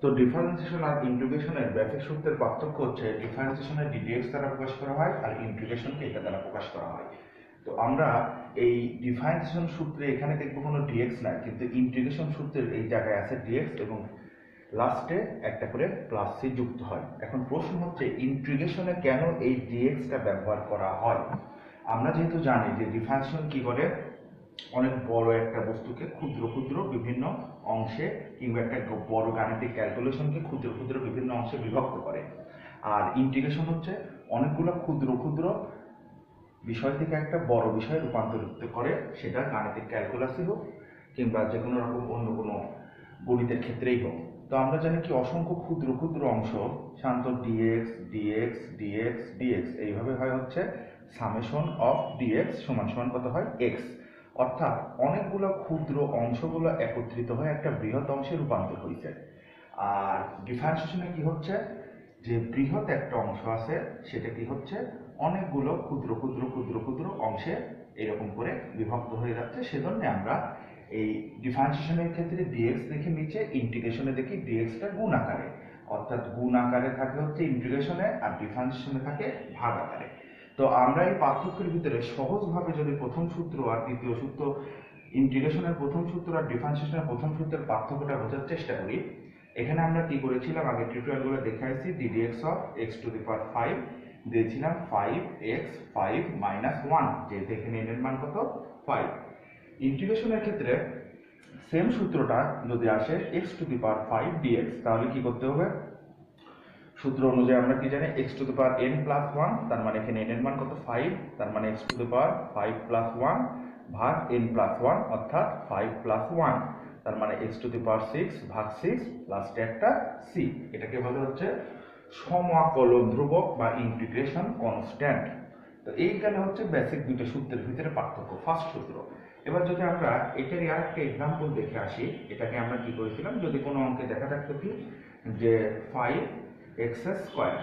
তো ডিফারেন্সিয়েশন আর ইন্টিগ্রেশনের বেসিক সূত্রের পার্থক্য হচ্ছে ডিফারেন্সিয়েশনে ডিএক্স দ্বারা প্রকাশ করা হয় আর ইন্টিগ্রেশনকে এটা দ্বারা প্রকাশ করা হয়। তো আমরা এই ডিফারেন্সিয়েশন সূত্রে এখানে দেখবো কোনো ডিএক্স নাই, কিন্তু ইন্টিগ্রেশন সূত্রের এই জায়গায় আছে ডিএক্স এবং লাস্টে একটা করে প্লাস সি যুক্ত হয়। এখন প্রশ্ন হচ্ছে ইন্টিগ্রেশনে কেন এই ডিএক্সটা ব্যবহার করা হয়। আমরা যেহেতু জানি যে ডিফারেন্সিয়েশন কি করে, অনেক বড় একটা বস্তুকে ক্ষুদ্র ক্ষুদ্র বিভিন্ন অংশে কিংবা একটা বড় গাণিতিক ক্যালকুলেশনকে ক্ষুদ্র ক্ষুদ্র বিভিন্ন অংশে বিভক্ত করে, আর ইন্টিগ্রেশন হচ্ছে অনেকগুলো ক্ষুদ্র ক্ষুদ্র বিষয় থেকে একটা বড় বিষয়ে রূপান্তরিত করে, সেটা গাণিতিক ক্যালকুলাসই হোক কিংবা যে কোনো রকম অন্য কোনো গণিতের ক্ষেত্রেই হোক। তো আমরা জানি কি অসংখ্য ক্ষুদ্র ক্ষুদ্র অংশ সাধারণত ডিএক্স ডিএক্স ডিএক্স ডিএক্স এইভাবে হয় হচ্ছে সামেশন অফ ডিএক্স সমান সমান কত হয় এক্স, অর্থাৎ অনেকগুলো ক্ষুদ্র অংশগুলো একত্রিত হয়ে একটা বৃহৎ অংশে রূপান্তর হয়েছে। আর ডিফারেন্সিয়েশনে কি হচ্ছে, যে বৃহৎ একটা অংশ আছে সেটা কি হচ্ছে অনেকগুলো ক্ষুদ্র ক্ষুদ্র ক্ষুদ্র ক্ষুদ্র অংশে এরকম করে বিভক্ত হয়ে যাচ্ছে। সেজন্য আমরা এই ডিফারেন্সিয়েশনের ক্ষেত্রে ডিএক্স দেখে নিচে, ইন্টিগ্রেশনে দেখি ডিএক্সটা গুণ আকারে, অর্থাৎ গুণ আকারে থাকে হচ্ছে ইন্টিগ্রেশনে আর ডিফারেন্সিয়েশনে থাকে ভাগ আকারে। তো আমরা এই পার্থক্যের ভিতরে সহজভাবে যদি প্রথম সূত্র আর দ্বিতীয় সূত্র, ইন্টিগ্রেশনের প্রথম সূত্র আর ডিফারেন্সিয়েশনের প্রথম সূত্রের পার্থক্যটা বোঝার চেষ্টা করি। এখানে আমরা কি করেছিলাম, আগে টিউটোরিয়ালগুলো দেখাইছি, ddx of x to the power 5 দিয়েছিলাম 5x 5 মাইনাস 1, যেহেতু এখানে n এর মান কত 5। ইন্টিগ্রেশনের ক্ষেত্রে সেম সূত্রটা যদি আসে x to the power 5 dx, তাহলে কি করতে হবে, সূত্র অনুযায়ী আমরা কি জানি x to the power n plus 1, তার মানে এখানে n এর মান কত 5, তার মানে x to the power 5 plus 1 ভাগ n প্লাস 1 অর্থাৎ 5 প্লাস 1, তার মানে x টু দি পাওয়ার 6 ভাগ 6 লাস্টে একটা c। এটাকে বলা হচ্ছে সমাকলন ধ্রুবক বা ইন্টিগ্রেশন কনস্ট্যান্ট। তো এইখানে হচ্ছে বেসিক দুটো সূত্রের ভিতরে পার্থক্য, ফার্স্ট সূত্র। এবার যদি আমরা এটারই আরেকটা এক্সাম্পল দেখে আসি, এটাকে আমরা কি করেছিলাম, যদি কোনো অঙ্কে দেখা থাকতো কি যে 5x স্কয়ার,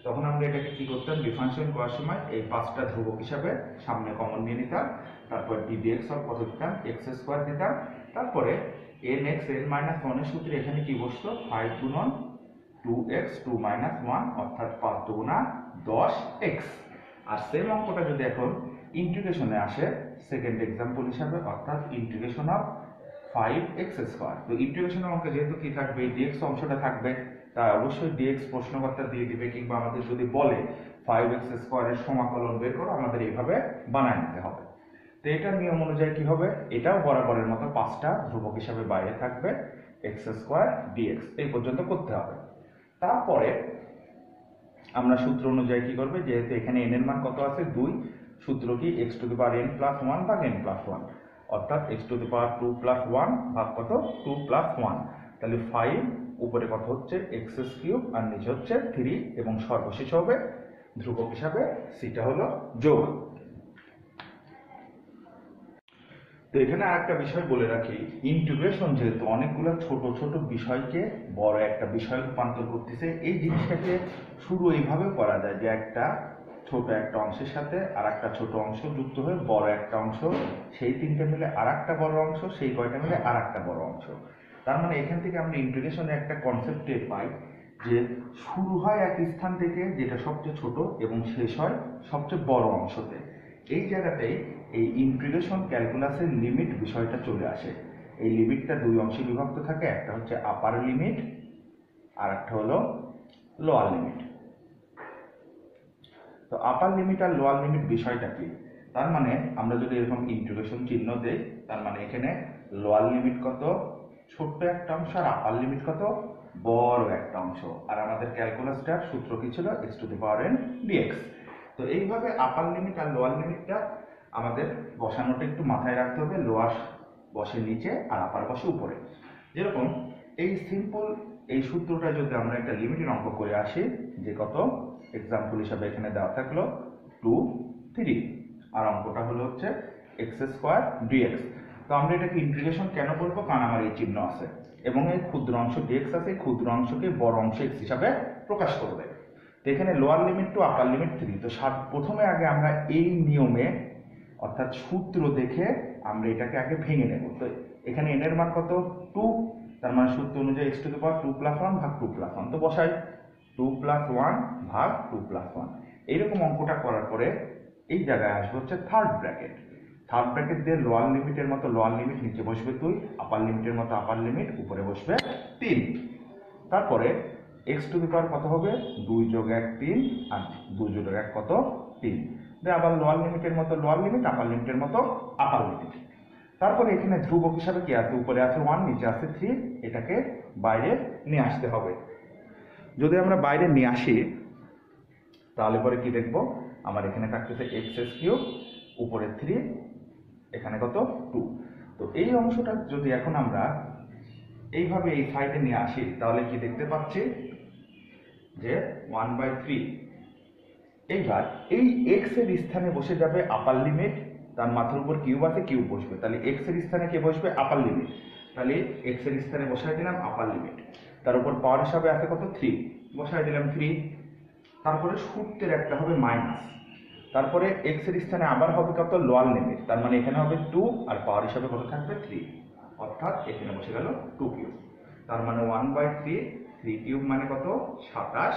তখন আমরা এটাকে কি করতাম, ডিফারেন্সিয়েশন করার সময় এই পাঁচটা ধ্রুবক হিসাবে সামনে কমন নিয়ে নিতাম, তারপর ddx অফ কত দিতাম x স্কয়ার দিতাম, তারপরে nx n মাইনাস 1 এর সূত্রে এখানে কি বসতো 5 গুণন 2x 2 মাইনাস 1 অর্থাৎ 5 দুগুণা 10x। আর সেম অঙ্কটা যদি এখন ইন্টিগ্রেশনে আসে সেকেন্ড এক্সাম্পল হিসাবে, অর্থাৎ ইন্টিগ্রেশন অফ 5x স্কয়ার, তো ইন্টিগ্রেশনের অঙ্কে যেহেতু কি থাকবে dx অংশটা থাকবে, তাই অবশ্যই dx প্রশ্নকর্তা দিয়ে দিবে, কিংবা আমাদের যদি বলে 5x স্কয়ারের সমাকলন বের করো, আমাদের এইভাবে বানায় নিতে হবে। তো এটার নিয়ম অনুযায়ী কি হবে, এটাও বরাবরের মতো পাঁচটা ধ্রুবক হিসাবে বাইরে থাকবে, x স্কয়ার dx এই পর্যন্ত করতে হবে। তারপরে আমরা সূত্র অনুযায়ী কি করবে, যেহেতু এখানে n এর মান কত আছে 2, সূত্র কি x to the power n plus 1 ভাগ n প্লাস 1, অর্থাৎ x to the power 2 plus 1 ভাগ কত 2 প্লাস 1, তাহলে 5 উপরে কত হচ্ছে x কিউব আর নিচে হচ্ছে 3, এবং সর্বশেষ হবে ধ্রুবক হিসাবে সেটা হলো যোগ। তো এখানে আরেকটা বিষয় বলে রাখি, ইন্টিগ্রেশন যেহেতু অনেকগুলো ছোট ছোট বিষয়কে বড় একটা বিষয় রূপান্তর করতেছে, এই জিনিসটাকে শুরু এইভাবে করা যায় যে একটা ছোট একটা অংশের সাথে আর একটা ছোট অংশ যুক্ত হয়ে বড় একটা অংশ, সেই তিনটে মিলে আর একটা বড় অংশ, সেই কয়টা মিলে আর একটা বড় অংশ। তার মানে এখান থেকে আমরা ইন্টিগ্রেশনে একটা কনসেপ্ট টের পাই যে শুরু হয় এক স্থান থেকে যেটা সবচেয়ে ছোট এবং শেষ হয় সবচেয়ে বড় অংশতে। এই জায়গাতেই এই ইন্টিগ্রেশন ক্যালকুলাসের লিমিট বিষয়টা চলে আসে। এই লিমিটটা দুই অংশে বিভক্ত থাকে, একটা হচ্ছে আপার লিমিট আর একটা হলো লোয়ার লিমিট। তো আপার লিমিট আর লোয়ার লিমিট বিষয়টা কি, তার মানে আমরা যদি এরকম ইন্টিগ্রেশন চিহ্ন দেই, তার মানে এখানে লোয়ার লিমিট কত ছোট্ট একটা অংশ আর আপার লিমিট কত বড় একটা অংশ। আর আমাদের ক্যালকুলাসটার সূত্র কি ছিল x to the power n dx। তো এইভাবে আপার লিমিট আর লোয়ার লিমিটটা আমাদের বসানোটা একটু মাথায় রাখতে হবে, লোয়ার বসে নিচে আর আপার বসে উপরে। যেরকম এই সিম্পল এই সূত্রটা যদি আমরা একটা লিমিটের অঙ্ক করে আসি, যে কত এক্সাম্পল হিসাবে এখানে দেওয়া থাকলো 2 3, আর অঙ্কটা হলো হচ্ছে x স্কয়ার dx। তো আমরা এটাকে ইন্টিগ্রেশন কেন বলবো, কারণ আমার এই চিহ্ন আছে এবং এই ক্ষুদ্র অংশ dx আছে, ক্ষুদ্র অংশকে বড় অংশ x হিসাবে প্রকাশ করবে। তো এখানে lower limit to upper limit 3। তো প্রথমে আগে আমরা এই নিয়মে অর্থাৎ সূত্র দেখে আমরা এটাকে আগে ভেঙে নেব। তো এখানে n এর মান কত 2, তার মানে সূত্র অনুযায়ী x to the power 2 plus 1 ভাগ 2 প্লাস 1, তো বসাই 2 প্লাস 1 ভাগ 2 প্লাস 1। এইরকম অঙ্কটা করার পরে এই জায়গায় আসবে হচ্ছে থার্ড ব্র্যাকেট। থার্ড ব্র্যাকেট দিয়ে লোয়ার লিমিটের মতো লোয়ার লিমিট, নিচে বসবে 2, আপার লিমিটের মতো আপার লিমিট, উপরে বসবে 3। তারপরে x টু দি পাওয়ার কত হবে 2 যোগ 1 3, আর 2 যোগ 1 কত 3। দিয়ে আবার লোয়ার লিমিটের মতো লোয়ার লিমিট, আপার লিমিটের মতো আপার লিমিট। তারপরে এখানে ধ্রুবক হিসাবে কি আছে, উপরে আছে 1, নিচে আছে 3, এটাকে বাইরে নিয়ে আসতে হবে। যদি আমরা বাইরে নিয়ে আসি তাহলে পরে কি দেখব, আমার এখানে থাকতেছে x³ উপরে 3, এখানে কত 2। তো এই অংশটা যদি এখন আমরা এইভাবে এই সাইডে নিয়ে আসি তাহলে কি দেখতে পাচ্ছি যে 1/3। এইবার এই x এর স্থানে বসে যাবে আপার লিমিট, তার মাথার উপর কিউব আছে, কিউব বসবে, তাহলে x এর স্থানে কে বসবে আপার লিমিট, তাহলে x এর স্থানে বসাই দিলাম আপার লিমিট। তার উপর পাওয়ার হিসাবে আছে কত 3, বসাই দিলাম 3। তারপরে সূত্রের একটা হবে মাইনাস, তারপরে x এর স্থানে আবার হবে কত লোয়ার লিমিট, তার মানে এখানে হবে 2, আর পাওয়ার হিসাবে কত থাকবে 3, অর্থাৎ এখানে বসে গেল 2 কিউব। তার মানে 1/3, 3 কিউব মানে কত 27,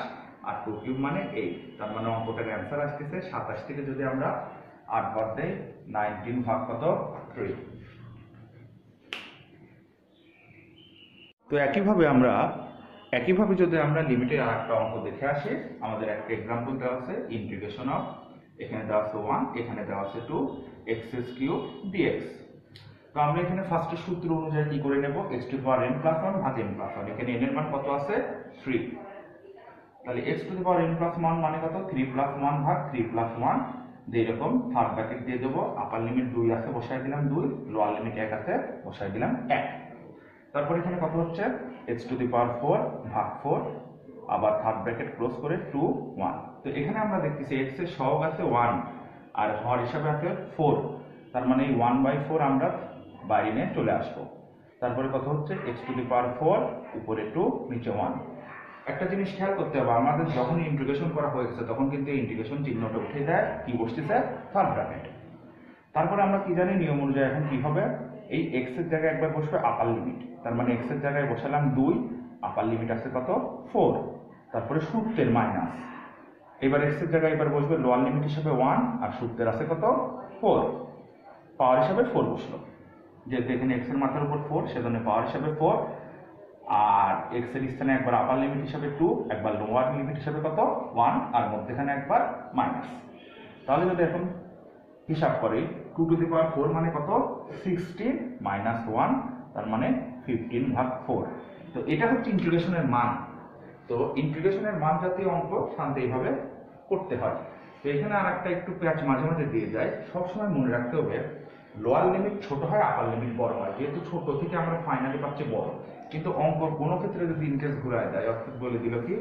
আর 2 কিউব মানে 8। তার মানে অঙ্কটার অ্যান্সার আসতেছে 27 থেকে যদি আমরা 8 বাদ দেই 19 ভাগ কত 3। তো একইভাবে যদি আমরা লিমিটের আরেকটা অঙ্ক দেখে আসি, আমাদের একটা এক্সাম্পল দেওয়া আছে ইন্টিগ্রেশন অফ, এখানে দেওয়া আছে 1, এখানে দেওয়া আছে 2, x³ dx। তো আমরা এখানে ফার্স্টে সূত্র অনুযায়ী কি করে নেব, x to the power n plus 1 ভাগ n প্লাস 1, এখানে n এর মান কত আছে 3, তাহলে x to the power n plus 1 মানে কত 3 প্লাস 1 ভাগ 3 প্লাস 1। এরকম থার্ড ব্র্যাকেট দিয়ে দেবো, আপার লিমিট 2 আছে বসাই দিলাম 2, লোয়ার লিমিট 1 আছে বসাই দিলাম 1। তারপর এখানে কত হচ্ছে x টু দি পাওয়ার 4 ভাগ 4, আবার থার্ড ব্র্যাকেট ক্লোজ করে 2 1। তো এখানে আমরা দেখতেছি x এর সহগ আছে 1 আর হর হিসাবে আছে 4, তার মানে এই 1/4 আমরা বাইরে নিয়ে চলে আসবো। তারপরে কত হচ্ছে x টু দি পাওয়ার 4 উপরে 2 নিচে 1। একটা জিনিস খেয়াল করতে হবে, আমাদের যখন ইন্টিগ্রেশন করা হয়ে গেছে তখন কিন্তু ইন্টিগ্রেশন চিহ্নটা উঠে যায়, কি বসতেছে থার্ড ব্র্যাকেট। তারপরে আমরা কি জানি নিয়ম অনুযায়ী এখন কি হবে, এই x এর জায়গায় একবার বসবে আপার লিমিট, তার মানে x এর জায়গায় বসালাম 2, আপার লিমিট আছে কত 4, তারপরে সূত্রের মাইনাস। এবার x এর জায়গায় এবার বসবে লোয়ার লিমিট হিসেবে 1, আর সূত্রের আছে কত 4, পাওয়ার হিসাবে 4 বসলো, যেহেতু এখানে x এর মাথার উপর 4 সেজন্য পাওয়ার হিসাবে 4, আর x এর স্থানে একবার আপার লিমিট হিসাবে 2, একবার লোয়ার লিমিট হিসাবে কত 1, আর মধ্যখানে একবার মাইনাস। তাহলে যদি এখন হিসাব করি 2 টু দি পাওয়ার 4 মানে কত 16 মাইনাস 1, তার মানে 15 ভাগ 4। তো এটা হচ্ছে ইন্টিগ্রেশনের মান। তো ইন্টিগ্রেশনের মান জাতীয় অঙ্ক সাধারণত এইভাবে করতে হয়। তো এখানে আর একটা একটু প্যাচ মাঝে মাঝে দিয়ে যায়, সবসময় মনে রাখতে হবে লোয়ার লিমিট ছোট হয় আপার লিমিট বড় হয়, যেহেতু ছোট থেকে আমরা ফাইনালি পাচ্ছি বড়, কিন্তু অঙ্ক কোনো ক্ষেত্রে যদি ইনকেস ঘুরায় দেয়, অর্থাৎ বলে দিল কি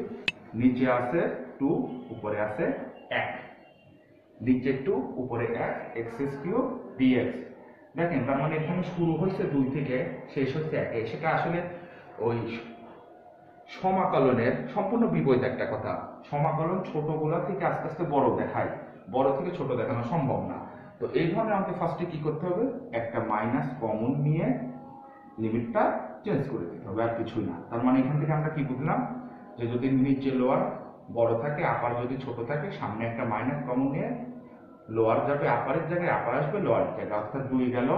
নিচে আছে 2 উপরে আছে 1, নিচে 2 উপরে 1 x³ dx। দেখেন তার মানে এখানে শুরু হয়েছে 2 থেকে শেষ হচ্ছে 1 এ, সেটা আসলে ওই সমাকলনের সম্পূর্ণ বিপরীত একটা কথা। সমাকলন ছোটগুলা থেকে আস্তে আস্তে বড় দেখায়, বড় থেকে ছোট দেখানো সম্ভব না। তো এই ধরনের আমাকে ফার্স্টে কি করতে হবে, একটা মাইনাস কমন নিয়ে লিমিটটা চেঞ্জ করে দিতে হবে, আর কিছুই না। তার মানে এখান থেকে আমরা কি বুঝলাম যে যদি নিচে লোয়ার বড় থাকে আপার যদি ছোট থাকে, সামনে একটা মাইনাস কমন নিয়ে লোয়ার যাবে আপারের জায়গায়, আপার আসবে লোয়ার জায়গায়, অর্থাৎ 2 গেল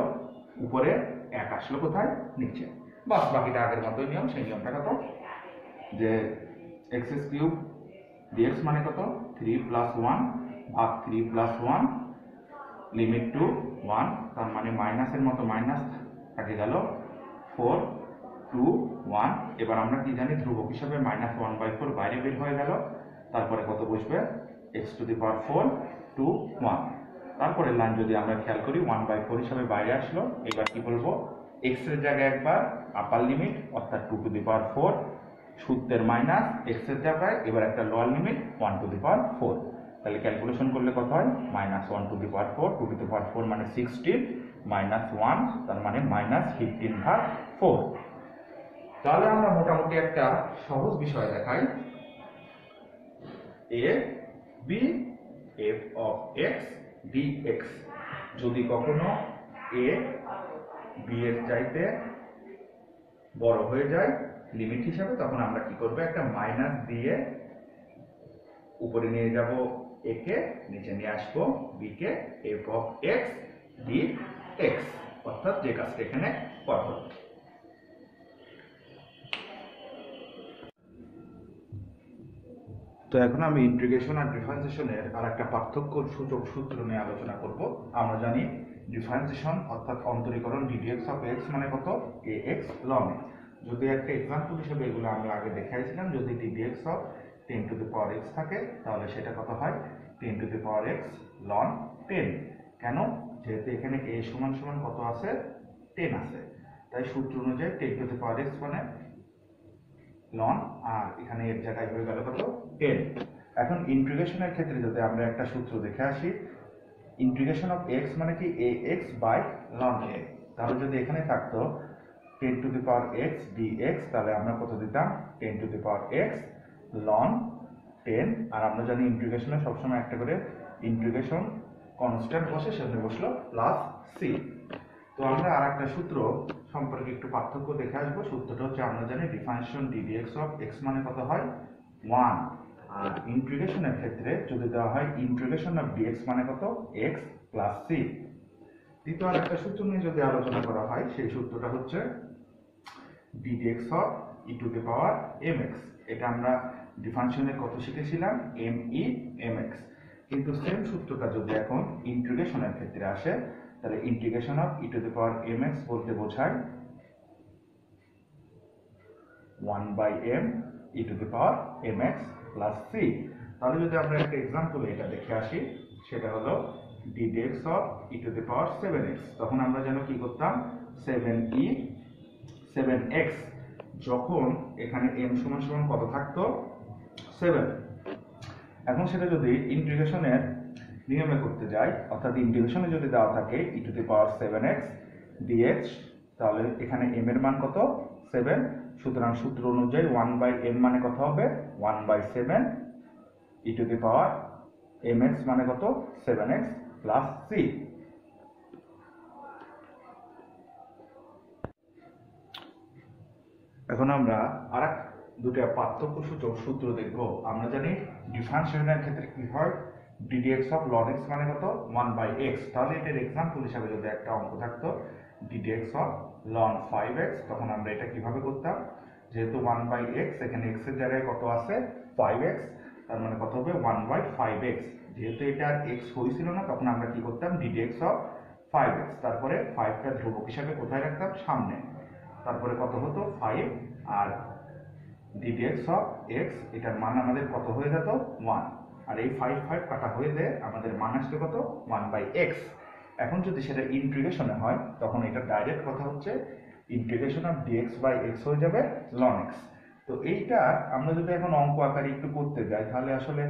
উপরে 1 আসলো কোথায় নিচে, বাস বাকিটা আগের মতোই নিয়ম। সেই নিয়মটা কত যে x³ dx মানে কত 3 প্লাস 1 ভাগ 3 প্লাস 1 লিমিট টু 1, তার মানে মাইনাসের মতো মাইনাস কাটে গেল 4 2 1। এবার আমরা কি জানি ধ্রুবক হিসাবে -1/4 বাইরে বের হয়ে গেল, তারপরে কত বসবে x টু দি পাওয়ার 4 2 1। তারপরে লাইন যদি আমরা খেয়াল করি 1/4 হিসাবে বাইরে আসলো। এবার কি বলবো, x এর জায়গায় একবার আপার লিমিট অর্থাৎ 2 টু দি পাওয়ার 4, সূত্রের মাইনাস x এর জায়গায় এবার একটা লোয়ার লিমিট 1 টু দি পাওয়ার 4। তাহলে ক্যালকুলেশন করলে কত হয় -1 two the power 4, 2 two the পাওয়ার 4 মানে 16 মাইনাস 1, তার মানে -15 ভাগ 4। তাহলে আমরা মোটামুটি একটা সহজ বিষয় দেখাই, a b f of x dx। যদি কখনো a b এর চাইতে বড় হয়ে যায় লিমিট হিসাবে, তখন আমরা কি করব, একটা মাইনাস দিয়ে উপরে নিয়ে যাব a কে, নিচে নিয়ে আসবো b K, f of x dx, অর্থাৎ যে কাজটা এখানে করা হলো। তো এখন আমি ইন্টিগ্রেশন আর ডিফারেন্সিয়েশনের আর একটা পার্থক্য সূচক সূত্র নিয়ে আলোচনা করব। আমরা জানি ডিফারেন্সিয়েশন অর্থাৎ অন্তরীকরণ ddx অফ x মানে কত, ax ln x। যদি একটা এক্সাম্পল হিসেবে এগুলো আমরা আগে দেখাইছিলাম, যদি ddx of 10 two the power x থাকে তাহলে সেটা কত হয়, 10 two the power x ln 10। কেন, যেহেতু এখানে a সমান সমান কত আছে, 10 আছে, তাই সূত্র অনুযায়ী 10 টু দি পাওয়ার x মানে লন, আর এখানে এর জায়গায় হয়ে গেল কত, 10। এখন ইন্টিগ্রেশনের ক্ষেত্রে যদি আমরা একটা সূত্র দেখে আসি, ইন্টিগ্রেশন অফ x মানে কি ax বাই ln a। তাহলে যদি এখানে থাকতো 10 two the power x dx, তাহলে আমরা কত দিতাম, 10 two the power x ln 10। আর আমরা জানি ইন্টিগ্রেশনে সবসময় একটা করে ইন্টিগ্রেশন কনস্ট্যান্ট বসে, সেখানে বসলো প্লাস c। তো আমরা আর একটা সূত্র সম্পর্কে একটু পার্থক্য দেখে আসবো। সূত্রটা হচ্ছে, আমরা জানি ডিফারেন্সিয়েশন ddx অফ x মানে কত হয়, 1। আর ইন্টিগ্রেশনের ক্ষেত্রে যদি দেওয়া হয় ইন্টিগ্রেশন অফ dx মানে কত, x প্লাস c। দ্বিতীয় আর একটা সূত্র নিয়ে যদি আলোচনা করা হয়, সেই সূত্রটা হচ্ছে ddx of e two the power mx। এটা আমরা ডিফারেন্সিয়েশনের কত শিখেছিলাম, me mx। কিন্তু সেম সূত্রটা যদি এখন ইন্টিগ্রেশনের ক্ষেত্রে আসে, তাহলে integration of e two the power mx বলতে বোঝায় 1/m e two the power mx plus c। তাহলে যদি আমরা একটা এক্সাম্পল এটা দেখে আসি, সেটা হলো ddx of e two the power 7x। তখন আমরা যেন কি করতাম, 7x, যখন এখানে m সমান সমান কত থাকতো, 7। এখন সেটা যদি ইন্টিগ্রেশনের নিয়মে করতে যাই, অর্থাৎ ইন্টিগ্রেশনে যদি দেওয়া থাকে e two the power 7x dx, তাহলে এখানে m এর মান কত, 7। সুতরাং সূত্র অনুযায়ী 1/m মানে কত হবে, 1/7 e two the power mx মানে কত, 7x প্লাস c। এখন আমরা আরেক দুটো পার্থক্য সূচক সূত্র দেখব। আমরা জানি ডিফারেন্সিয়েশনের ক্ষেত্রে কি হয়, ddx অফ ln x মানে কত, 1/x। তাহলে এটার এক্সাম্পল হিসাবে যদি একটা অঙ্ক থাকতো ddx অফ ln 5x, তখন আমরা এটা কিভাবে করতাম, যেহেতু 1/x, এখানে x এর জায়গায় কত আছে, 5x, তার মানে কত হবে 1/5x। যেহেতু এটা x হয়েছিল না, তখন আমরা কি করতাম, ddx অফ 5x, তারপরে 5টা ধ্রুবক হিসাবে কোথায় রাখতাম, সামনে, তারপরে কত হতো 5, আর ddx অফ x, এটার মান আমাদের কত হয়ে যেত, 1। আর এই 5 কাটা হয়ে যায়, আমাদের মান আসছে কত, 1/x। এখন যদি সেটা ইন্টিগ্রেশনে হয়, তখন এটা ডাইরেক্ট কথা হচ্ছে integration of dx by x হয়ে যাবে ln x। তো এইটা আমরা যদি এখন অঙ্ক আকারে একটু করতে যাই, তাহলে আসলে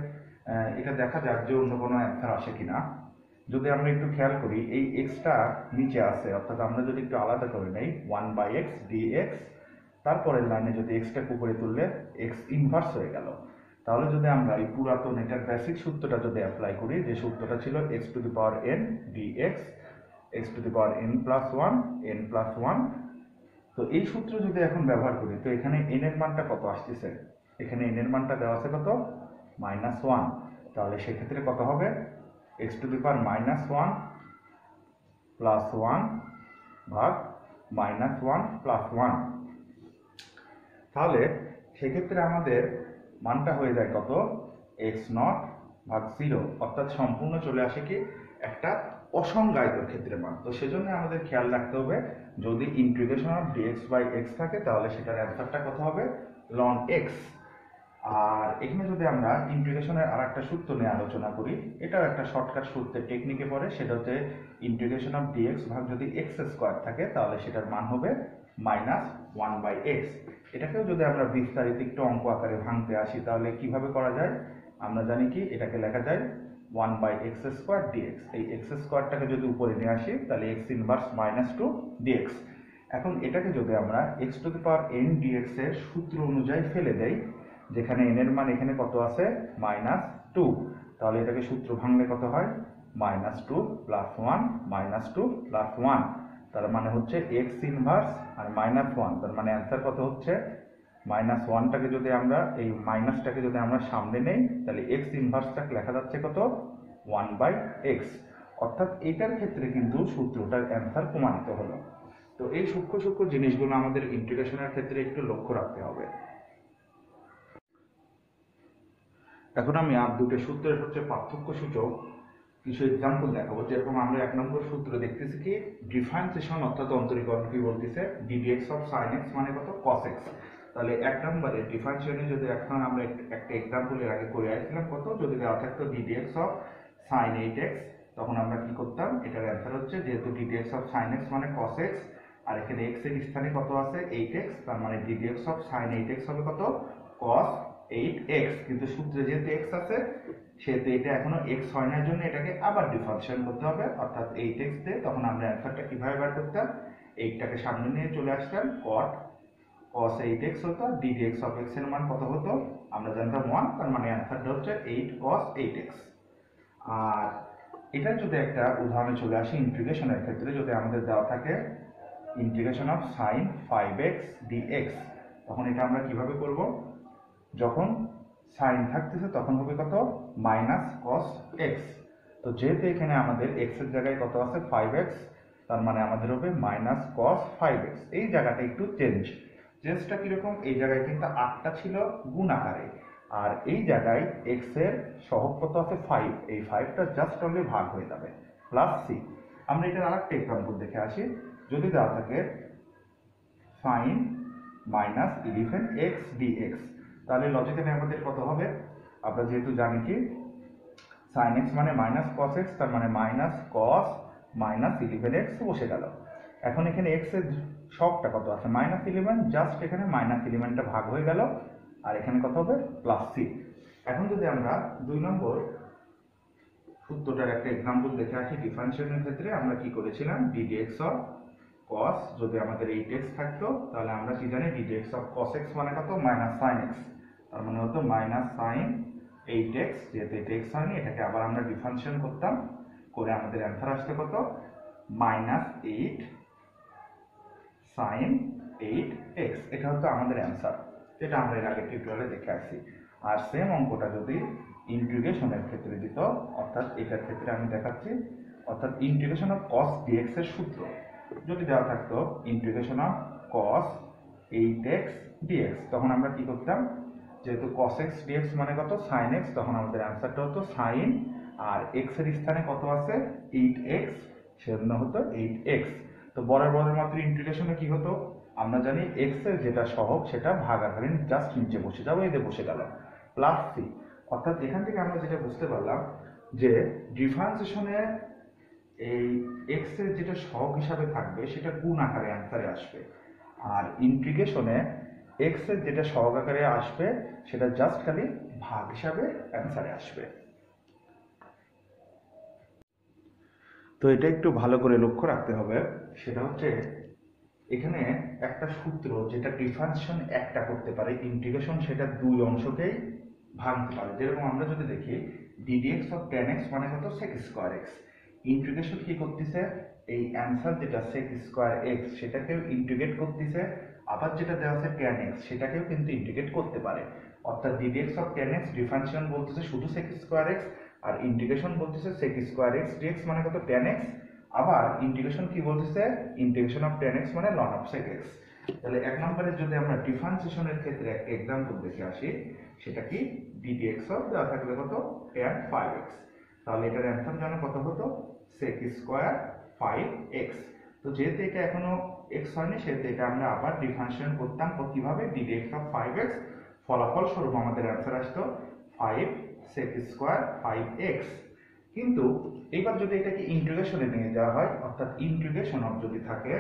এটা দেখা যাক যে অন্য কোনো অ্যান্সার আসে কিনা। যদি আমরা একটু খেয়াল করি, এই xটা নিচে আছে, অর্থাৎ আমরা যদি একটু আলাদা করে নেই 1/x dx, তারপরের লাইনে যদি xটাকে উপরে তুললে x ইনভার্স হয়ে গেল। তাহলে যদি আমরা এই পুরাতন এটার বেসিক সূত্রটা যদি অ্যাপ্লাই করি, যে সূত্রটা ছিল x to the power n dx, x to the power n plus 1 n plus 1। তো এই সূত্র যদি এখন ব্যবহার করি, তো এখানে n এর মানটা কত আসতেছে, এখানে n এর মানটা দেওয়া আছে কত, -1। তাহলে সেক্ষেত্রে কত হবে, x to the power -1 plus 1 ভাগ -1 প্লাস 1। তাহলে সেক্ষেত্রে আমাদের মানটা হয়ে যায় কত, x0 ভাগ 0, অর্থাৎ সম্পূর্ণ চলে আসে কি একটা অসংজ্ঞায়িত ক্ষেত্রে মান। তো সেজন্য আমাদের খেয়াল রাখতে হবে, যদি integration of dx by x থাকে, তাহলে সেটার অ্যান্সারটা কত হবে, ln x। আর এখানে যদি আমরা ইন্টিগ্রেশনের আর একটা সূত্র নিয়ে আলোচনা করি, এটাও একটা শর্টকাট সূত্রের টেকনিকে পড়ে, সেটা হচ্ছে ইন্টিগ্রেশন অফ dx ভাগ যদি x স্কোয়ার থাকে, তাহলে সেটার মান হবে -1/x। এটাকেও যদি আমরা বিস্তারিত একটু অঙ্ক আকারে ভাঙতে আসি, তাহলে কিভাবে করা যায়, আমরা জানি কি এটাকে লেখা যায় 1/x স্কোয়ার dx। এই x স্কোয়ারটাকে যদি উপরে নিয়ে আসি, তাহলে x ইনভার্স -2 dx। এখন এটাকে যদি আমরা x to the power n dx এর সূত্র অনুযায়ী ফেলে দেই, যেখানে n এর মান এখানে কত আছে, -2, তাহলে এটাকে সূত্র ভাঙলে কত হয়, -2 প্লাস 1 -2 প্লাস 1। তার মানে হচ্ছে এক্স ইনভার্স আর -1, তার মানে অ্যান্সার কত হচ্ছে -1টাকে যদি আমরা এই মাইনাসটাকে যদি আমরা সামনে নেই তাহলে এক্স ইনভার্সটাকে লেখা যাচ্ছে কত 1/x। অর্থাৎ এটার ক্ষেত্রে কিন্তু সূত্রটার অ্যান্সার প্রমাণিত হলো। তো এই সূক্ষ্ম সূক্ষ্ম জিনিসগুলো আমাদের ইন্টিগ্রেশনের ক্ষেত্রে একটু লক্ষ্য রাখতে হবে। এখন আমি আর দুটো সূত্রের হচ্ছে পার্থক্য সূচক কিছু এক্সাম্পল দেখাবো। যেরকম আমরা 1 নম্বর সূত্র দেখতেছি কি ডিফারেন্সিয়েশন অর্থাৎ অন্তরীকরণ কি বলতেছে ddx অফ sin x মানে কত cos x। তাহলে 1 নম্বরে ডিফারেন্সিয়েশনে যদি এখন আমরা একটা এক্সাম্পল এর আগে করে আসছিলাম কত, যদি দেওয়া থাকতো ddx অফ sin 8x, তখন আমরা কি করতাম, এটার অ্যান্সার হচ্ছে যেহেতু ddx অফ sin x মানে cos x আর এখানে x এর স্থানে কত আছে 8x, তার মানে ddx অফ sin 8x হবে কত cos 8x। কিন্তু সূত্রে যেহেতু x আছে সেহেতু এটা এখনো x হয় না, জন্য এটাকে আবার ডিফারেন্সিয়েট করতে হবে অর্থাৎ 8x দিয়ে। তখন আমরা অ্যান্সারটা কিভাবে বের করতাম, 8টাকে সামনে নিয়ে চলে আসতাম cot cos 8x হতো, ddx অফ x এর মান কত হতো আমরা জানতাম 1, তার মানে অ্যান্সারটা হচ্ছে 8 cos 8x। আর এটা যদি একটা উদাহরণে চলে আসি ইন্টিগ্রেশনের ক্ষেত্রে, যদি আমাদের দেওয়া থাকে integration of sin 5x dx, তখন এটা আমরা কিভাবে করব, যখন সাইন থাকতেছে তখন হবে কত -cos x। তো যেহেতু এখানে আমাদের x এর জায়গায় কত আছে 5x, তার মানে আমাদের হবে -cos 5x। এই জায়গাটা একটু চেঞ্জটা কিরকম, এই জায়গায় কিন্তু 8টা ছিল গুণ আকারে, আর এই জায়গায় x এর সহগ কত আছে 5, এই 5টা জাস্ট অনলি ভাগ হয়ে যাবে প্লাস c। আমরা এটার আরেকটা এক্সাম্পল দেখে আসি। যদি দেওয়া থাকে sin -11x dx, তাহলে লজিক্যালি আমাদের কত হবে, আমরা যেহেতু জানি কি sin x মানে -cos x, তার মানে -cos -11x বসে গেল। এখন এখানে x এর সবটা কত আছে -11, জাস্ট এখানে -11টা ভাগ হয়ে গেল আর এখানে কত হবে প্লাস c। এখন যদি আমরা 2 নম্বর সূত্রটার একটা এক্সাম্পল দেখে আসি ডিফারেন্সিয়েশনের ক্ষেত্রে, আমরা কি করেছিলাম ddx অফ cos, যদি আমাদের 8x থাকতো তাহলে আমরা কি জানি ddx অফ cos x মানে কত -sin x, তার মানে হতো -sin 8x। যেহেতু এটা x হয়নি এটাকে আবার আমরা ডিফারেন্সিয়েট করতাম, করে আমাদের অ্যান্সার আসতো কত -8 sin 8x। এটা হচ্ছে আমাদের অ্যান্সার, যেটা আমরা এর আগে টিউটোরিয়ালে দেখে আসছি। আর সেম অঙ্কটা যদি ইন্টিগ্রেশনের ক্ষেত্রে দিত, অর্থাৎ এটার ক্ষেত্রে আমি দেখাচ্ছি, অর্থাৎ ইন্টিগ্রেশন অফ cos dx এর সূত্র যদি দেওয়া থাকতো integration of cos 8x dx, তখন আমরা কি করতাম, যেহেতু cos x dx মানে কত sin x, তখন আমাদের অ্যান্সারটা হতো sin, আর x এর স্থানে কত আছে 8x, সেজন্য হতো 8x। তো বরাবরের মাত্র ইন্টিগ্রেশনে কি হতো, আমরা জানি x এর যেটা সহগ সেটা ভাগাকারে জাস্ট নিচে বসে যাবে, এতে বসে গেল প্লাস c। অর্থাৎ এখান থেকে আমরা যেটা বুঝতে পারলাম যে ডিফারেন্সিয়েশনে এই x এর যেটা সহগ হিসাবে থাকবে সেটা গুণ আকারে অ্যান্সারে আসবে, আর ইন্টিগ্রেশনে x এর যেটা সহগ আকারে আসবে সেটা জাস্ট খালি ভাগ হিসাবে অ্যান্সারে আসবে। তো এটা একটু ভালো করে লক্ষ্য রাখতে হবে, সেটা হচ্ছে এখানে একটা সূত্র যেটা ডিফারেন্সিয়েশন একটা করতে পারে, ইন্টিগ্রেশন সেটা দুই অংশকেই ভাঙতে পারে। যেরকম আমরা যদি দেখি ddx অফ tan x মানে কত sec স্কয়ার x, ইন্টিগ্রেশন কি করতেছে এই অ্যান্সার যেটা sec স্কয়ার x সেটাকেও ইন্টিগ্রেট করতেছে, আবার যেটা দেওয়া আছে tan x সেটাকেও কিন্তু ইন্টিগ্রেট করতে পারে। অর্থাৎ ddx of tan x differentiation বলতেছে শুধু sec স্কয়ার x, আর ইন্টিগ্রেশন বলতেছে sec স্কয়ার x dx মানে কত tan x, আবার ইন্টিগ্রেশন কি বলতেছে ইন্টিগ্রেশন অফ tan x মানে ln of sec x। তাহলে 1 নম্বরে যদি আমরা ডিফারেন্সিয়েশনের ক্ষেত্রে একটা এক্সাম্পল দেখে আসি, সেটা কি ddx অফ দেওয়া থাকলে কত tan 5x, তাহলে এটার অ্যান্সার জানো কত হতো sec স্কয়ার 5x। তো যেহেতু এটা এখনো x হয়নি সেহেতু এটা আমরা আবার ডিফারেন্সিয়েট করতাম কিভাবে ddx অফ 5x, ফলাফল স্বরূপ আমাদের অ্যান্সার আসতো 5 sec স্কয়ার 5x। কিন্তু এবার যদি এটাকে ইন্টিগ্রেশনে নিয়ে যাওয়া হয়, অর্থাৎ ইন্টিগ্রেশন অফ যদি থাকে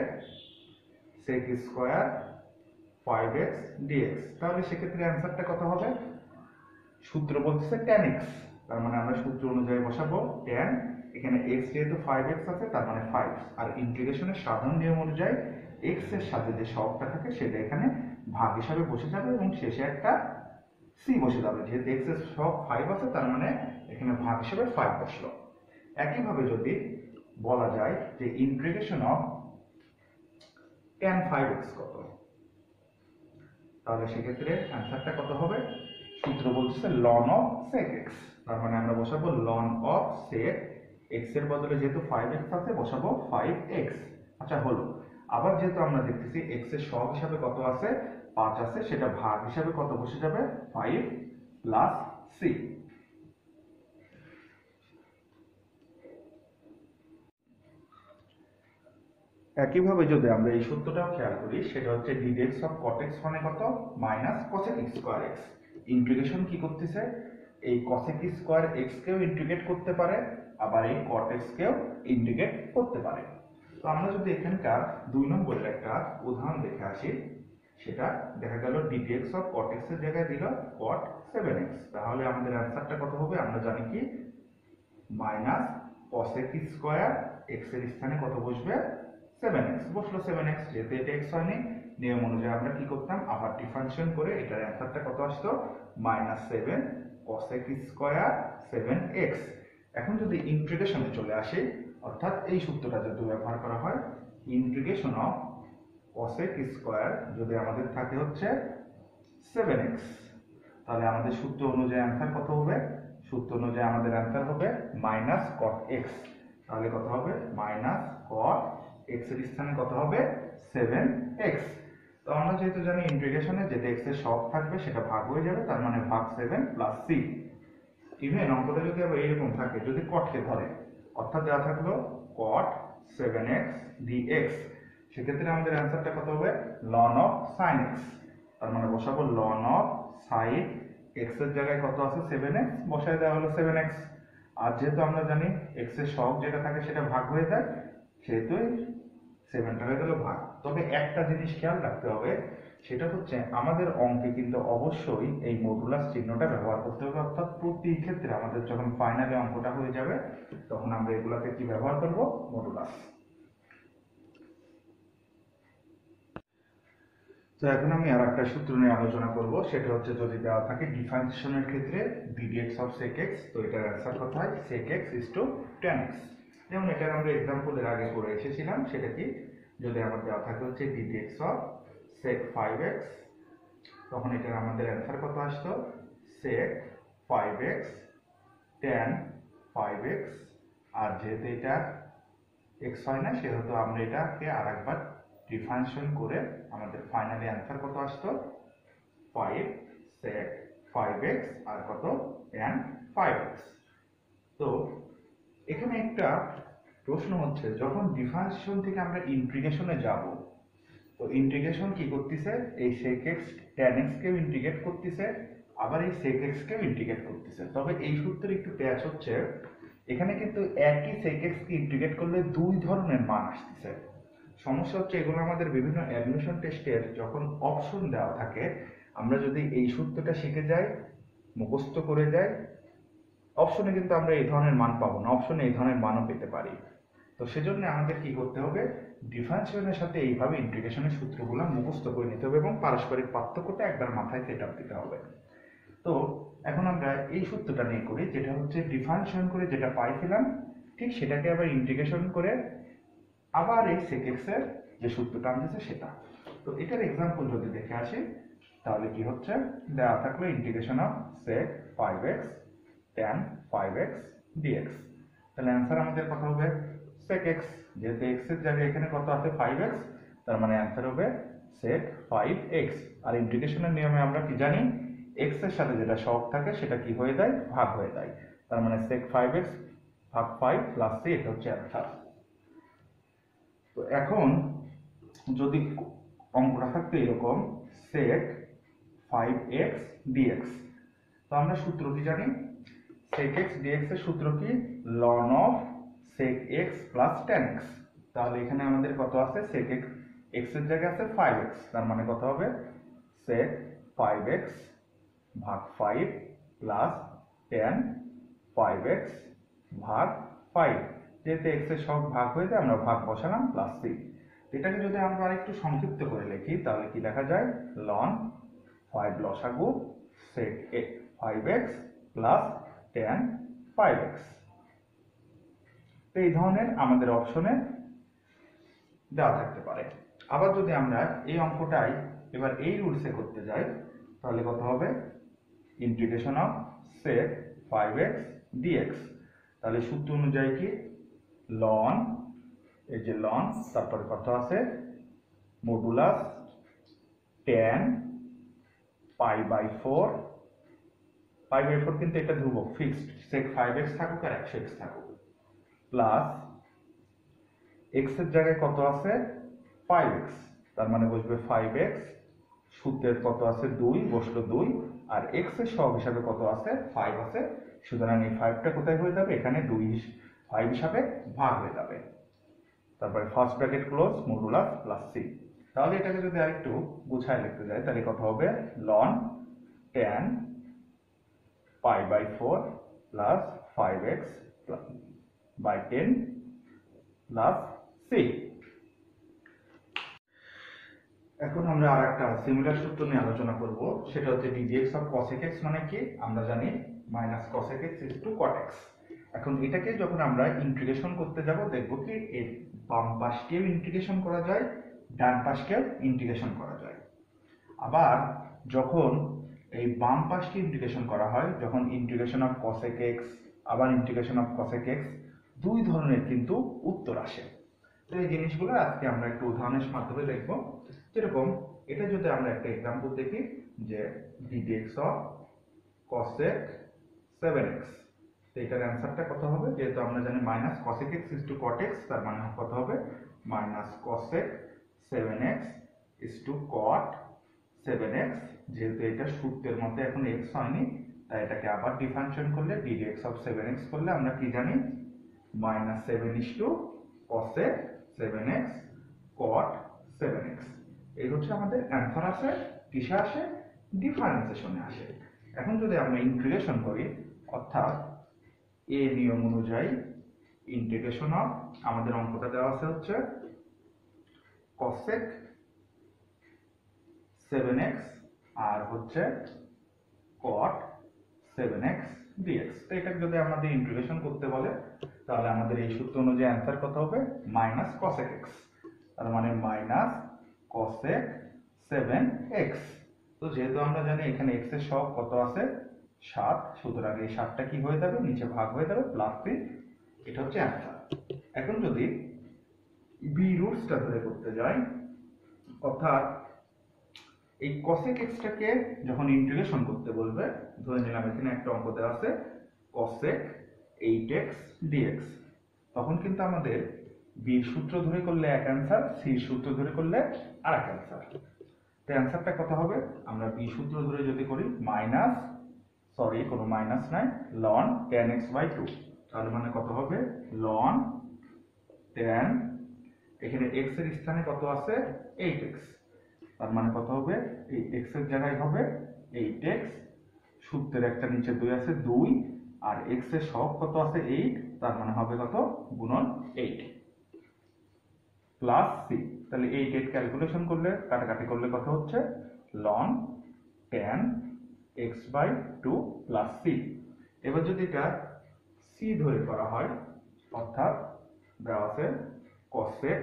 sec স্কয়ার 5x dx, তাহলে সেক্ষেত্রে অ্যান্সারটা কত হবে, সূত্র বলতেছে tan x, তার মানে আমরা সূত্র অনুযায়ী বসাবো tan, এখানে x যেহেতু 5x আছে তার মানে 5, আর ইন্টিগ্রেশনের সাধারণ নিয়ম অনুযায়ী x এর সাথে যে সহগটা থাকে সেটা এখানে ভাগ হিসাবে বসে যাবে এবং শেষে একটা c বসে যাবে। যেহেতু x এর সহগ 5 আছে তার মানে এখানে ভাগ হিসাবে 5 বসলো। একইভাবে যদি বলা যায় যে ইন্টিগ্রেশন অফ tan 5x কত, তাহলে সেক্ষেত্রে অ্যান্সারটা কত হবে, সূত্র বলছে ln of sec x, তার মানে আমরা বসাবো ln of sec x এর বদলে যেহেতু 5x আছে বসাবো 5x। আচ্ছা হলো, আবার যেহেতু আমরা দেখতেছি x এর সহগ হিসাবে কত আছে 5 আছে, সেটা ভাগ হিসাবে কত বসে যাবে 5 প্লাস c। একইভাবে যদি আমরা এই সূত্রটাও খেয়াল করি, সেটা হচ্ছে ddx of cot x মানে কত, minus cosec square x। Integration কি করতেছে, এই cosec স্কয়ার x কেও ইন্টিগ্রেট করতে পারে, আবার এই cot x কেও ইন্টিগ্রেট করতে পারে। তো আমরা যদি এখানকার 2 নম্বরের একটা উদাহরণ দেখে আসি, সেটা দেখা গেল ddx of cot x এর জায়গায় দিল cot 7x, তাহলে আমাদের অ্যান্সারটা কত হবে, আমরা জানি কি মাইনাস cosec স্কয়ার x এর স্থানে কত বসবে 7x, বসলো 7x, যেহেতু এটা x হয়নি নিয়ম অনুযায়ী আমরা কি করতাম, আবার ডিফারেন্সিয়েশন করে এটার অ্যান্সারটা কত আসতো মাইনাস 7 cosec স্কয়ার 7x। এখন যদি ইন্টিগ্রেশনে চলে আসি, অর্থাৎ এই সূত্রটা যদি ব্যবহার করা হয়, ইন্টিগ্রেশন অফ cosec স্কয়ার যদি আমাদের থাকে হচ্ছে 7x, তাহলে আমাদের সূত্র অনুযায়ী অ্যান্সার কত হবে, সূত্র অনুযায়ী আমাদের অ্যান্সার হবে মাইনাস cot x, তাহলে কত হবে মাইনাস cot x এর স্থানে কত হবে 7x। তো আমরা যেহেতু জানি ইন্টিগ্রেশনে যেটা x এর সহগ থাকবে সেটা ভাগ হয়ে যাবে, তার মানে ভাগ 7 প্লাস c। ইভেন অঙ্কটা যদি আবার এইরকম থাকে, যদি cot কে ধরে, অর্থাৎ দেওয়া থাকলো cot 7x dx, সেক্ষেত্রে আমাদের অ্যান্সারটা কত হবে ln of sin x, তার মানে বসাবো ln of sin x এর জায়গায় কত আছে 7x, বসায় দেওয়া হলো 7x। আর যেহেতু আমরা জানি x এর সহগ যেটা থাকে সেটা ভাগ হয়ে যায়, সেহেতু 7টা হয়ে গেল ভাগ। তবে একটা জিনিস খেয়াল রাখতে হবে, সেটা হচ্ছে আমাদের অঙ্কে কিন্তু অবশ্যই এই মডুলাস চিহ্নটা ব্যবহার করতে হবে, অর্থাৎ প্রতি ক্ষেত্রে আমাদের যখন ফাইনালে অঙ্কটা হয়ে যাবে তখন আমরা এগুলাকে কি ব্যবহার করব, মডুলাস। তো এখন আমি আর একটা সূত্র নিয়ে আলোচনা করব, সেটা হচ্ছে যদি দেওয়া থাকে ডিফারেন্সিয়েশনের ক্ষেত্রে ddx of sec x, তো এটার অ্যান্সার কত হয় sec x is to tan x। যেমন এটার আমরা एग्जांपलेর আগে করে এসেছিলাম, সেটা কি যদি আমার দেওয়া থাকে হচ্ছে ddx of sec 5x, তখন এটার আমাদের অ্যান্সার কত আসতো sec 5x tan 5x। আর যেহেতু এটা x হয় না, সেহেতু আমরা এটাকে আরেকবার ডিফারেন্সিয়েশন করে আমাদের ফাইনালি অ্যান্সার কত আসতো 5 sec 5x আর কত tan 5x। তো এখানে একটা প্রশ্ন হচ্ছে, যখন ডিফারেন্সিয়েশন থেকে আমরা ইন্টিগ্রেশনে যাব, তো ইন্টিগ্রেশন কি করতেছে, এই sec x tan x কেও ইন্টিগ্রেট করতেছে, আবার এই sec x কেও ইন্টিগ্রেট করতেছে। তবে এই সূত্রে একটু প্যাচ হচ্ছে, এখানে কিন্তু একই sec x কে ইন্টিগ্রেট করলে দুই ধরনের মান আসতেছে। সমস্যা হচ্ছে এগুলো আমাদের বিভিন্ন অ্যাডমিশন টেস্টের যখন অপশন দেওয়া থাকে, আমরা যদি এই সূত্রটা শিখে যাই, মুখস্থ করে যাই, অপশনে কিন্তু আমরা এই ধরনের মান পাবো না, অপশনে এই ধরনের মানও পেতে পারি। তো সেজন্য আমাদের কি করতে হবে, ডিফারেন্সিয়েশনের সাথে এইভাবে ইন্টিগ্রেশনের সূত্রগুলো মুখস্থ করে নিতে হবে এবং পারস্পরিক পার্থক্যটা একবার মাথায় সেট আপ দিতে হবে। তো এখন আমরা এই সূত্রটা নিয়ে করি, যেটা হচ্ছে ডিফারেন্সিয়েশন করে যেটা পাইছিলাম ঠিক সেটাকে আবার ইন্টিগ্রেশন করে আবার এই sec x এর যে সূত্রটা আনতেছে সেটা। তো এটার एग्जांपल যদি দেখে আসি, তাহলে কি হচ্ছে, দেওয়া থাকলো integration of sec 5x tan 5x dx, তাহলে অ্যান্সার আমাদের কত হবে sec x, যেহেতু x এর জায়গায় এখানে কত আছে 5x, তার মানে অ্যান্সার হবে sec 5x। আর ইন্টিগ্রেশনের নিয়মে আমরা কি জানি, x এর সাথে যেটা সহগ থাকে সেটা কি হয়ে যায়, ভাগ হয়ে যায়, তার মানে sec 5x ভাগ 5 প্লাস c, এটা হচ্ছে অ্যান্সার। তো এখন যদি অঙ্কটা থাকতো এরকম sec 5x dx, তো আমরা সূত্র কি জানি, sec x dx এর সূত্র কি ln of sec x plus tan x। তাহলে এখানে আমাদের কত আছে, sec x x এর জায়গায় আছে 5x, তার মানে কত হবে sec 5x ভাগ 5 প্লাস tan 5x ভাগ 5, যেহেতু x এর সহগ ভাগ হয়ে যায় আমরা ভাগ বসালাম প্লাস c। এটাকে যদি আমরা আরেকটু সংক্ষিপ্ত করে লিখি, তাহলে কি লেখা যায় ln 5 লসাগু sec 5x plus tan 5x। তো এই ধরনের আমাদের অপশনে দেওয়া থাকতে পারে। আবার যদি আমরা এই অঙ্কটাই এবার এই রুলসে করতে যাই তাহলে কত হবে integration of sec 5x dx। তাহলে সূত্র অনুযায়ী কি লন, এই যে লন, তারপরে কত আছে মডুলাস tan π/4, π/4 কিন্তু এটা ধ্রুবক ফিক্সড, sec 5x থাকুক আর 100x থাকুক, প্লাস x এর জায়গায় কত আছে 5x, তার মানে বসবে 5x, সূত্রের কত আছে 2 বসলো 2, আর x এর সহগ হিসাবে কত আছে 5 আছে, সুতরাং এই 5টা কোথায় হয়ে যাবে এখানে 5 হিসাবে ভাগ হয়ে যাবে। তারপরে first bracket close modulus plus c। তাহলে এটাকে যদি আরেকটু গুছায় লিখতে যাই তাহলে কত হবে ln tan π/4 plus 5x by 10 plus c। এখন আমরা আরেকটা সিমিলার সূত্র নিয়ে আলোচনা করব, সেটা হচ্ছে ddx অফ cosec x মানে কি আমরা জানি minus cosec x is to cot x। এখন এটাকে যখন আমরা ইন্টিগ্রেশন করতে যাব দেখব কি এর বাম পাশকেও ইন্টিগ্রেশন করা যায়, ডান পাশকেও ইন্টিগ্রেশন করা যায়। আবার যখন এই বাম পাশকে ইন্টিগ্রেশন করা হয়, যখন ইন্টিগ্রেশন অফ cosec x আবার ইন্টিগ্রেশন অফ cosec x দুই ধরনের কিন্তু উত্তর আসে। তো এই জিনিসগুলো আজকে আমরা একটু উদাহরণের মাধ্যমে দেখব। যেরকম এটা যদি আমরা একটা एग्जांपल দেখি যে ddx অফ cosec 7x, তো এটার অ্যানসারটা কত হবে, যেহেতু আমরা জানি minus cosec x is to cot x, তার মানে কত হবে minus cosec 7x is to cot 7x। যেহেতু এটা সূত্রের মধ্যে এখন x হয়নি তাই এটাকে আবার ডিফারেন্সিয়েট করলে ddx অফ 7x করলে আমরা কি জানি minus 7 is to cosec 7x cot 7x। এই হচ্ছে আমাদের অ্যানসার আসে, কিসে আসে ডিফারেন্সিয়েশনে আসে। এখন যদি আমরা ইন্টিগ্রেশন করি, অর্থাৎ এ নিয়ম অনুযায়ী ইন্টিগ্রেশন অফ আমাদের অঙ্কটা দেওয়া আছে হচ্ছে cosec 7x আর হচ্ছে cot 7x dx। তো এটাকে যদি আমাদের ইন্টিগ্রেশন করতে বলে তাহলে আমাদের এই সূত্র অনুযায়ী অ্যানসার কত হবে মাইনাস cosec x, তার মানে মাইনাস cosec 7x। তো যেহেতু আমরা জানি এখানে x এর সহগ কত আছে 7, সুতরাং এই 7টা কি হয়ে যাবে নিচে ভাগ হয়ে যাবে প্লাস 3, এটা হচ্ছে অ্যানসার। এখন যদি বি রুটসটা ধরে করতে যাই, অর্থাৎ এই cosec x টাকে যখন ইন্টিগ্রেশন করতে বলবে, ধরে নিলাম এখানে একটা অঙ্ক দেওয়া আছে cosec 8x dx, তখন কিন্তু আমাদের বি সূত্র ধরে করলে এক অ্যানসার, সি সূত্র ধরে করলে আরেক অ্যানসার। তো অ্যানসারটা কত হবে, আমরা বি সূত্র ধরে যদি করি মাইনাস, সরি কোনো মাইনাস নাই, ln tan x বাই 2, তাহলে মানে কত হবে ln tan, এখানে x এর স্থানে কত আছে 8x, তার মানে কত হবে এই x এর জায়গায় হবে 8x, সূত্রের একটা নিচে 2 আছে 2, আর x এর সহগ কত আছে 8, তার মানে হবে কত গুণন 8 প্লাস c। তাহলে 8 ক্যালকুলেশন করলে কাটাকাটি করলে কত হচ্ছে ln tan x by 2 plus c। এবার যদি এটা c ধরে করা হয়, অর্থাৎ দেওয়া আছে cosec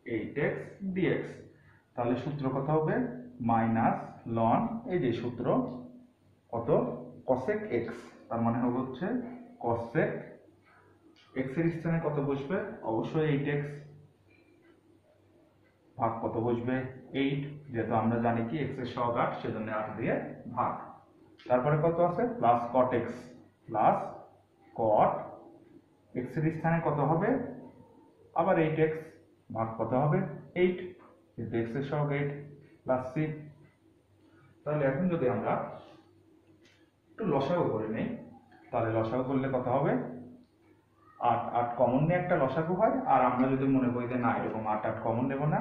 8x dx, তাহলে সূত্র কত হবে মাইনাস ln, এই যে সূত্র কত cosec x, তার মানে হবে হচ্ছে cosec x এর স্থানে কত বসবে অবশ্যই 8x, ভাগ কত বসবে 8, যেহেতু আমরা জানি কি x এর সহগ 8 সেজন্য 8 দিয়ে ভাগ, তারপরে কত আছে plus cot x, plus cot x এর স্থানে কত হবে আবার 8x, ভাগ কত হবে 8, কিন্তু x এর সহগ 8 প্লাস c। তাহলে এখন যদি আমরা একটু লসাগু করে নেই, তাহলে লসাগু করলে কত হবে 8, 8 কমন নিয়ে একটা লসাগু হয়, আর আমরা যদি মনে করি যে না এরকম 8 8 কমন নেব না,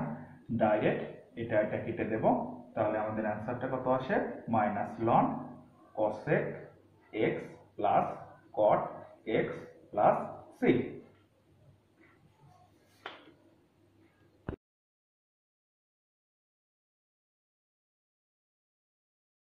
ডাইরেক্ট এটা কেটে দেব, তাহলে আমাদের অ্যানসারটা কত আসে minus ln cosec x plus cot x plus c।